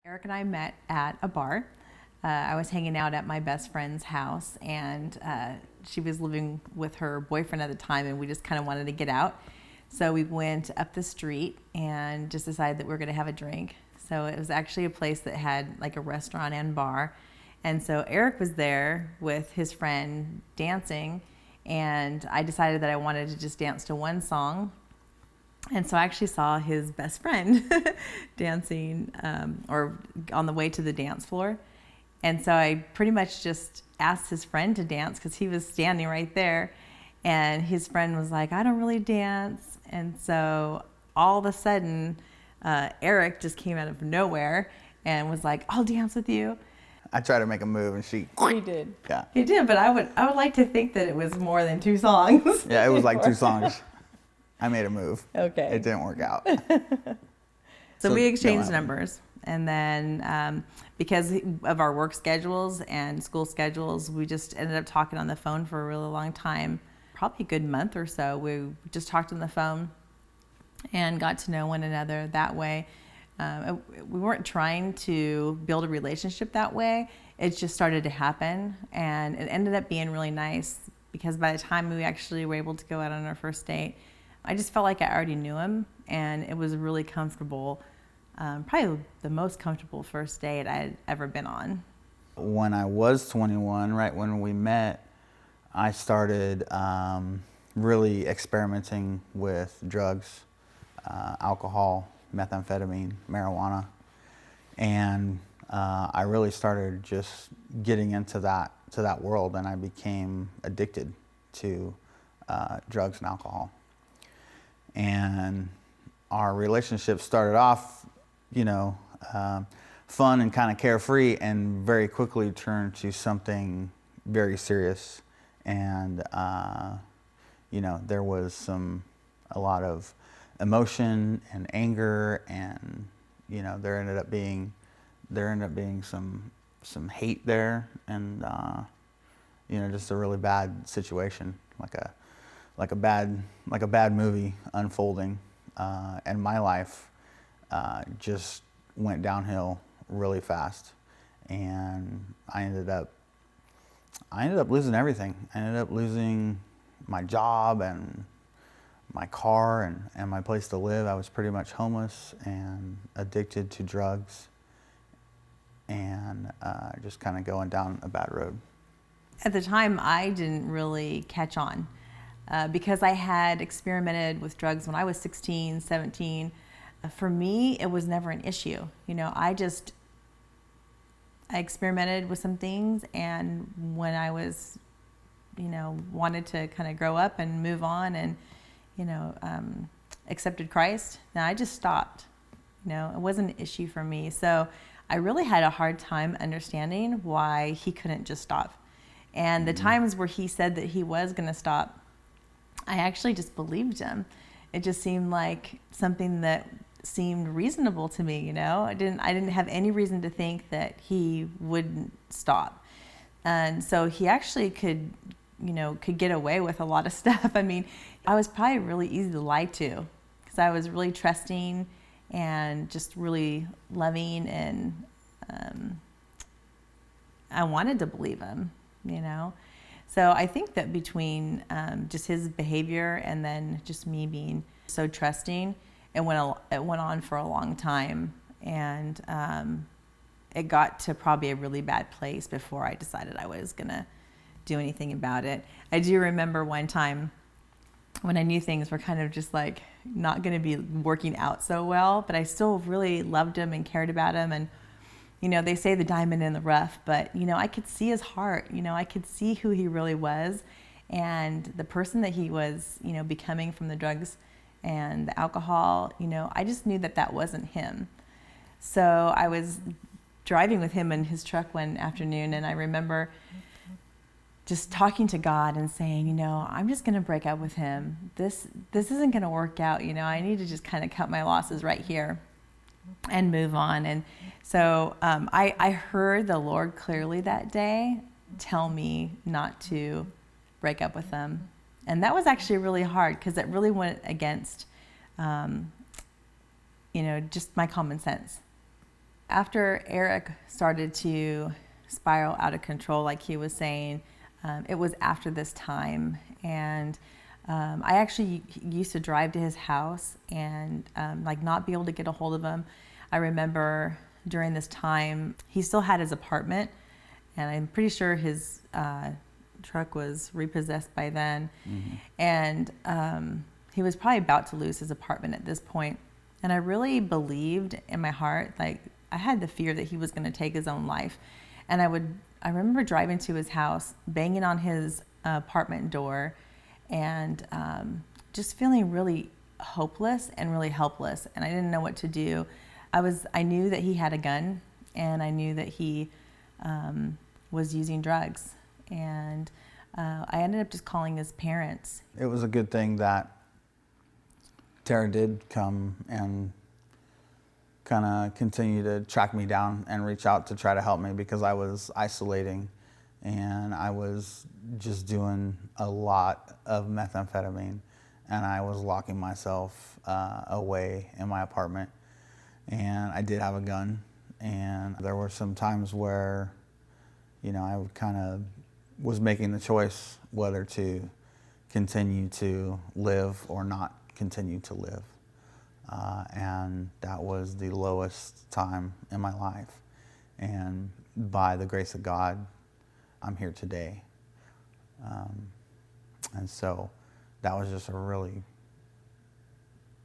Eric and I met at a bar. I was hanging out at my best friend's house, and she was living with her boyfriend at the time, and we just kind of wanted to get out. So we went up the street and just decided that we were going to have a drink. So it was actually a place that had like a restaurant and bar. And so Eric was there with his friend dancing, and I decided that I wanted to just dance to one song. And so I actually saw his best friend dancing or on the way to the dance floor. And so I pretty much just asked his friend to dance because he was standing right there. And his friend was like, I don't really dance. And so all of a sudden, Eric just came out of nowhere and was like, I'll dance with you. I tried to make a move and she did. Yeah. He did, but I would like to think that it was more than two songs. Yeah, it was like two songs. I made a move. Okay. It didn't work out. So we exchanged numbers. And then because of our work schedules and school schedules, we just ended up talking on the phone for a really long time, probably a good month or so. We just talked on the phone and got to know one another that way. We weren't trying to build a relationship that way. It just started to happen, and it ended up being really nice because by the time we actually were able to go out on our first date, I just felt like I already knew him, and it was really comfortable. Probably the most comfortable first date I had ever been on. When I was 21, right when we met, I started really experimenting with drugs, alcohol, methamphetamine, marijuana, and I really started just getting into that world, and I became addicted to drugs and alcohol. And our relationship started off, fun and kind of carefree, and very quickly turned to something very serious. And there was a lot of emotion and anger, and there ended up being some hate there, and just a really bad situation, like a bad movie unfolding, and my life just went downhill really fast, and I ended up losing everything. I ended up losing my job and my car and my place to live. I was pretty much homeless and addicted to drugs, and just kind of going down a bad road. At the time, I didn't really catch on because I had experimented with drugs when I was 16, 17. For me, it was never an issue. I experimented with some things, and when I was, wanted to kind of grow up and move on and, accepted Christ, now I just stopped. It wasn't an issue for me. So I really had a hard time understanding why he couldn't just stop. And the times where he said that he was going to stop, I actually just believed him. It just seemed like something that seemed reasonable to me. I didn't have any reason to think that he wouldn't stop. And so he actually could get away with a lot of stuff. I mean, I was probably really easy to lie to because I was really trusting and just really loving, and I wanted to believe him, So I think that between just his behavior and then just me being so trusting, it went on for a long time, and it got to probably a really bad place before I decided I was gonna do anything about it. I do remember one time when I knew things were kind of just like not gonna be working out so well, but I still really loved him and cared about him. And they say the diamond in the rough, but I could see his heart. I could see who he really was, and the person that he was becoming from the drugs and the alcohol. I just knew that wasn't him. So I was driving with him in his truck one afternoon, and I remember just talking to God and saying, I'm just going to break up with him. This isn't going to work out. I need to just kind of cut my losses right here and move on. And so I heard the Lord clearly that day tell me not to break up with him. And that was actually really hard because it really went against, just my common sense. After Eric started to spiral out of control, like he was saying, it was after this time. And I actually used to drive to his house and like not be able to get a hold of him. I remember during this time, he still had his apartment, and I'm pretty sure his truck was repossessed by then. Mm-hmm. And he was probably about to lose his apartment at this point. And I really believed in my heart, like I had the fear that he was going to take his own life. And I remember driving to his house, banging on his apartment door, and just feeling really hopeless and really helpless. And I didn't know what to do. I knew that he had a gun, and I knew that he was using drugs. And I ended up just calling his parents. It was a good thing that Tara did come and kind of continue to track me down and reach out to try to help me, because I was isolating and I was just doing a lot of methamphetamine, and I was locking myself away in my apartment. And I did have a gun, and there were some times where, you know, I would kind of was making the choice whether to continue to live or not continue to live. And that was the lowest time in my life. And by the grace of God, I'm here today. And so that was just a really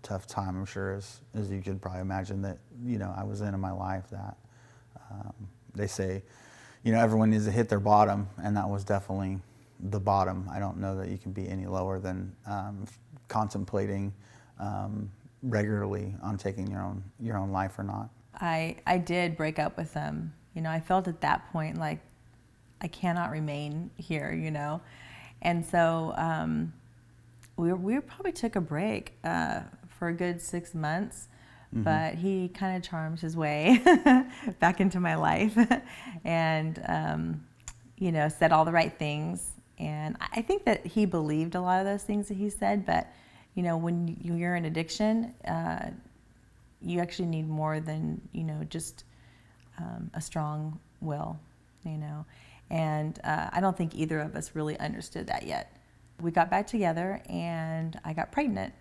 tough time, I'm sure, as you could probably imagine, that, you know, I was in my life, that they say, you know, everyone needs to hit their bottom, and that was definitely the bottom. I don't know that you can be any lower than contemplating regularly on taking your own life or not. I did break up with them. You know, I felt at that point like I cannot remain here, you know. And so we probably took a break for a good 6 months. Mm-hmm. But he kind of charmed his way back into my life and, you know, said all the right things. And I think that he believed a lot of those things that he said. But, you know, when you're in addiction, you actually need more than, you know, just a strong will, you know. And I don't think either of us really understood that yet. We got back together and I got pregnant.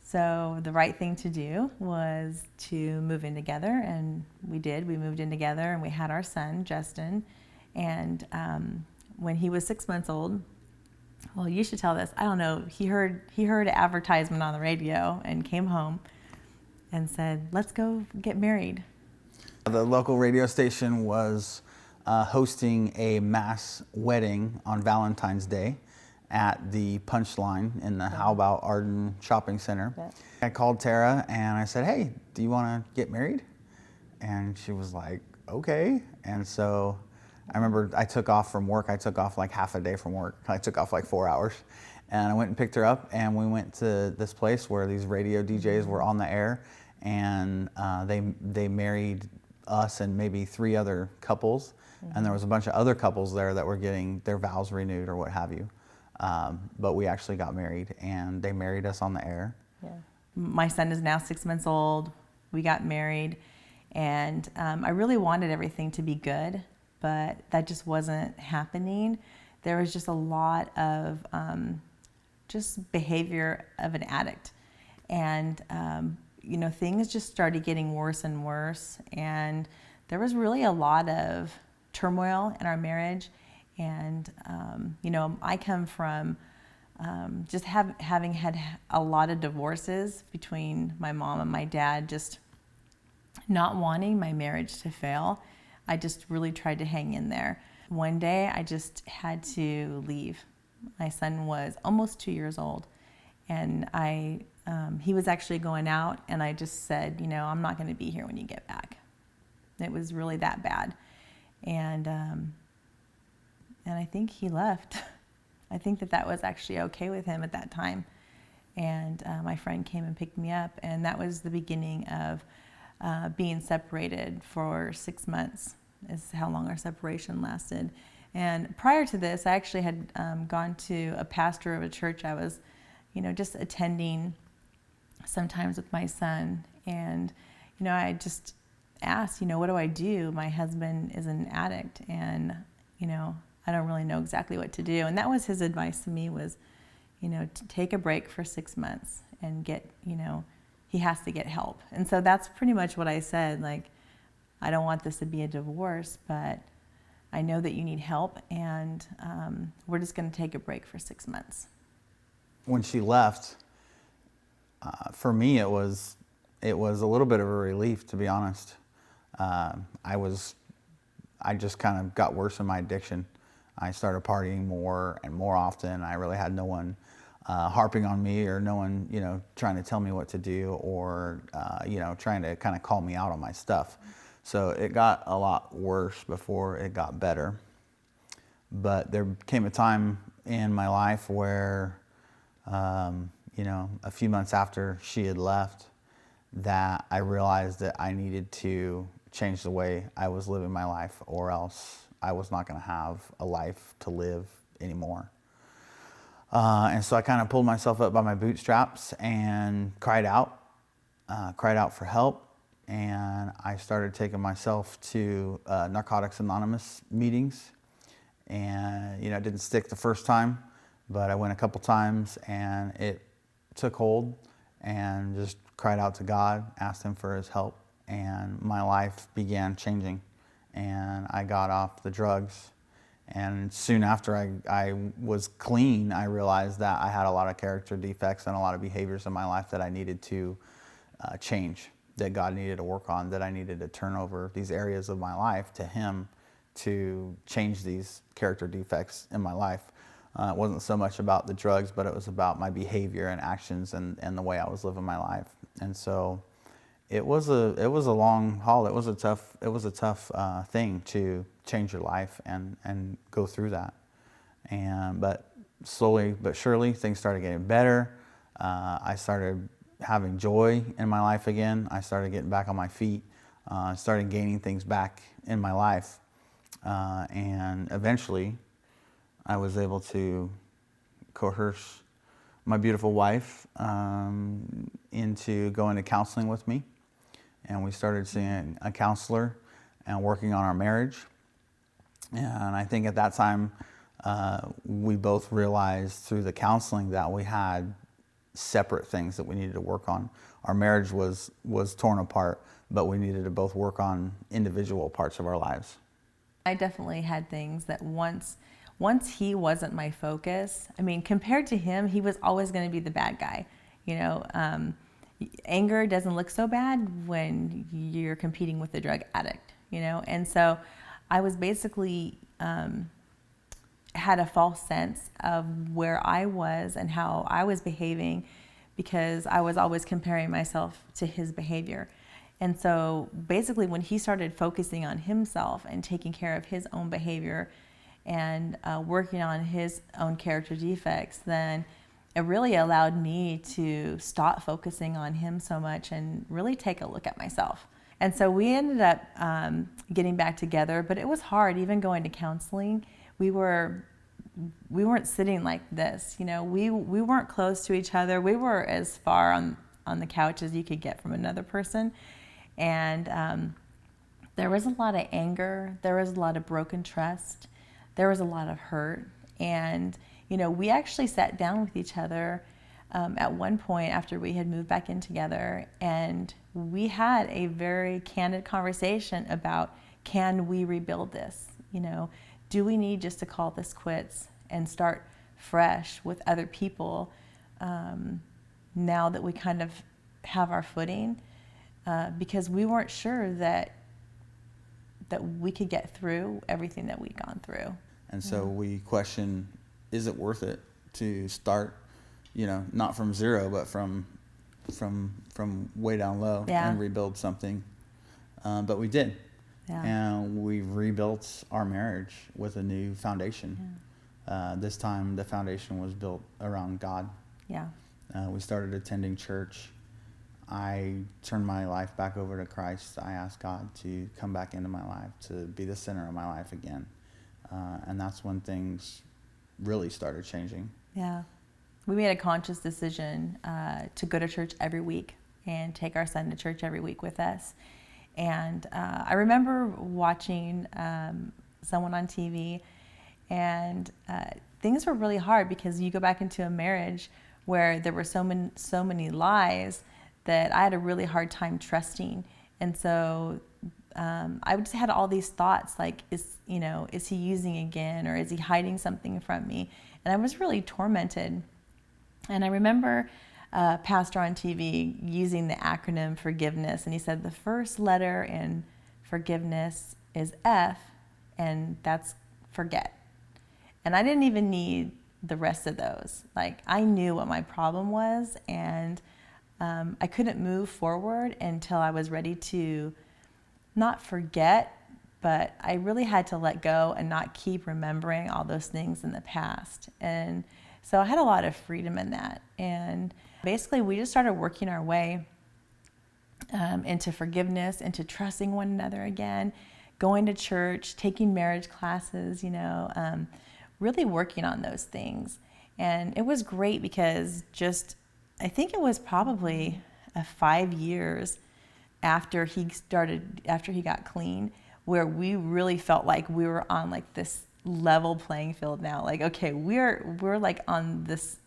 So the right thing to do was to move in together, and we did. We moved in together, and we had our son, Justin. And when he was 6 months old, well, you should tell this. I don't know. He heard an advertisement on the radio and came home and said, "Let's go get married." The local radio station was hosting a mass wedding on Valentine's Day at the Punchline in the How About Arden Shopping Center. Yeah. I called Tara and I said, "Hey, do you want to get married?" And she was like, "Okay." And so I remember I took off from work. I took off like half a day from work. I took off like 4 hours. And I went and picked her up, and we went to this place where these radio DJs were on the air, and they married us and maybe 3 other couples. Mm-hmm. And there was a bunch of other couples there that were getting their vows renewed or what have you. But we actually got married, and they married us on the air. Yeah. My son is now 6 months old. We got married, and I really wanted everything to be good, but that just wasn't happening. There was just a lot of just behavior of an addict, and you know, things just started getting worse and worse, and there was really a lot of turmoil in our marriage. And, you know, I come from just having had a lot of divorces between my mom and my dad, just not wanting my marriage to fail. I just really tried to hang in there. One day I just had to leave. My son was almost 2 years old, and he was actually going out, and I just said, you know, I'm not going to be here when you get back. It was really that bad. And I think he left. I think that was actually okay with him at that time. And my friend came and picked me up, and that was the beginning of being separated for 6 months, is how long our separation lasted. And prior to this, I actually had gone to a pastor of a church I was, you know, just attending sometimes with my son. And, you know, I just asked, what do I do? My husband is an addict, and, I don't really know exactly what to do. And that was his advice to me was, to take a break for 6 months and get, he has to get help. And so that's pretty much what I said. Like, I don't want this to be a divorce, but I know that you need help, and we're just going to take a break for 6 months. When she left, for me, it was a little bit of a relief, to be honest. I just kind of got worse in my addiction. I started partying more and more often. I really had no one harping on me, or no one, trying to tell me what to do, or, trying to kind of call me out on my stuff. So it got a lot worse before it got better. But there came a time in my life where, a few months after she had left, that I realized that I needed to change the way I was living my life, or else I was not going to have a life to live anymore. And so I kind of pulled myself up by my bootstraps and cried out for help. And I started taking myself to Narcotics Anonymous meetings. And, it didn't stick the first time, but I went a couple times, and it took hold, and just cried out to God, asked him for his help. And my life began changing, and I got off the drugs. And soon after I was clean, I realized that I had a lot of character defects and a lot of behaviors in my life that I needed to change, that God needed to work on, that I needed to turn over these areas of my life to him to change these character defects in my life. It wasn't so much about the drugs, but it was about my behavior and actions and the way I was living my life. And so it was a long haul. It was a tough thing to change your life and go through that. But slowly but surely, things started getting better. I started having joy in my life again. I started getting back on my feet. Started gaining things back in my life. And eventually, I was able to coerce my beautiful wife into going to counseling with me. And we started seeing a counselor and working on our marriage. And I think at that time, we both realized through the counseling that we had separate things that we needed to work on. Our marriage was torn apart, but we needed to both work on individual parts of our lives. I definitely had things that once he wasn't my focus, compared to him, he was always going to be the bad guy. Anger doesn't look so bad when you're competing with a drug addict, And so I was basically had a false sense of where I was and how I was behaving, because I was always comparing myself to his behavior. And so basically when he started focusing on himself and taking care of his own behavior and working on his own character defects, then it really allowed me to stop focusing on him so much and really take a look at myself. And so we ended up getting back together, but it was hard, even going to counseling. We weren't sitting like this, we weren't close to each other. We were as far on the couch as you could get from another person. And there was a lot of anger, there was a lot of broken trust, there was a lot of hurt. And, we actually sat down with each other at one point after we had moved back in together, and we had a very candid conversation about, can we rebuild this? Do we need just to call this quits and start fresh with other people now that we kind of have our footing? Because we weren't sure that we could get through everything that we'd gone through. And so we question, is it worth it to start, not from zero, but from way down low and rebuild something? But we did. Yeah. And we rebuilt our marriage with a new foundation. Yeah. This time the foundation was built around God. Yeah. We started attending church. I turned my life back over to Christ. I asked God to come back into my life, to be the center of my life again. And that's when things really started changing. Yeah. We made a conscious decision to go to church every week and take our son to church every week with us. And I remember watching someone on TV, and things were really hard because you go back into a marriage where there were so many lies that I had a really hard time trusting. And so I just had all these thoughts like, is he using again, or is he hiding something from me? And I was really tormented. And I remember a pastor on TV using the acronym forgiveness, and he said the first letter in forgiveness is F, and that's forget. And I didn't even need the rest of those. Like, I knew what my problem was, and I couldn't move forward until I was ready to not forget, but I really had to let go and not keep remembering all those things in the past. And so I had a lot of freedom in that. And basically, we just started working our way into forgiveness, into trusting one another again, going to church, taking marriage classes, really working on those things. And it was great because I think it was probably 5 years after he got clean, where we really felt like we were on like this level playing field now. Like, okay, we're like on this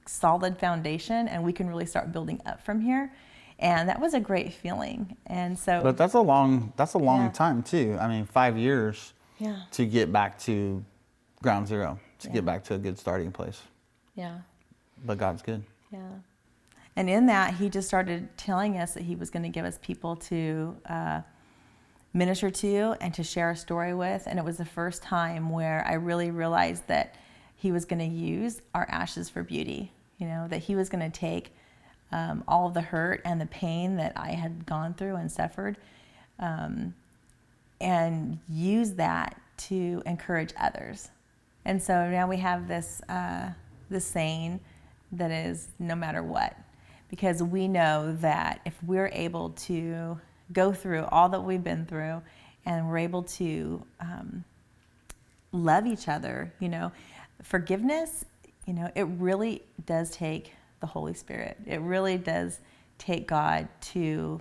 solid foundation, and we can really start building up from here. And that was a great feeling. And so, But that's a long Yeah. time too. I mean, 5 years yeah, to get back to ground zero, to Yeah. get back to a good starting place. yeah, But God's good. yeah. And in that, he just started telling us that he was going to give us people to minister to and to share a story with. And it was the first time where I really realized that he was going to use our ashes for beauty, that he was going to take all of the hurt and the pain that I had gone through and suffered, and use that to encourage others. And so now we have this saying that is, no matter what, because we know that if we're able to go through all that we've been through, and we're able to love each other, forgiveness, it really does take the Holy Spirit. It really does take God to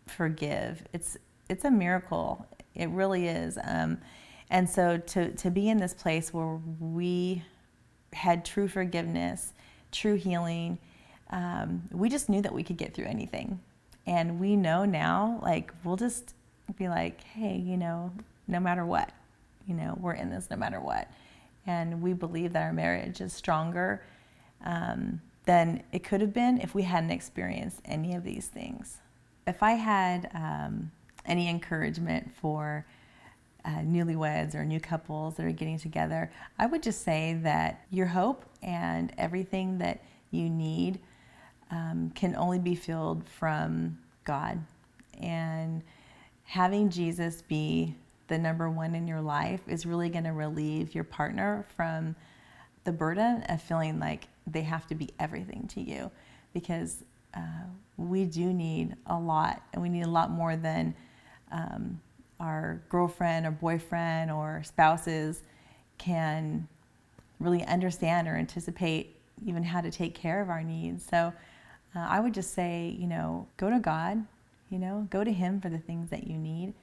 forgive. It's a miracle. It really is. And so to be in this place where we had true forgiveness, true healing, we just knew that we could get through anything. And we know now, like, we'll just be like, hey, no matter what, we're in this no matter what. And we believe that our marriage is stronger than it could have been if we hadn't experienced any of these things. If I had any encouragement for newlyweds or new couples that are getting together, I would just say that your hope and everything that you need can only be filled from God. And having Jesus be the number one in your life is really going to relieve your partner from the burden of feeling like they have to be everything to you, because we do need a lot, and we need a lot more than our girlfriend or boyfriend or spouses can really understand or anticipate even how to take care of our needs. So I would just say, go to God, go to Him for the things that you need.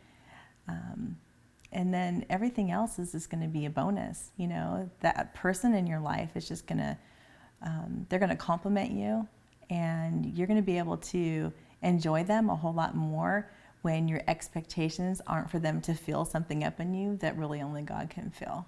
And then everything else is just going to be a bonus. That person in your life is just going to, they're going to compliment you, and you're going to be able to enjoy them a whole lot more when your expectations aren't for them to fill something up in you that really only God can fill.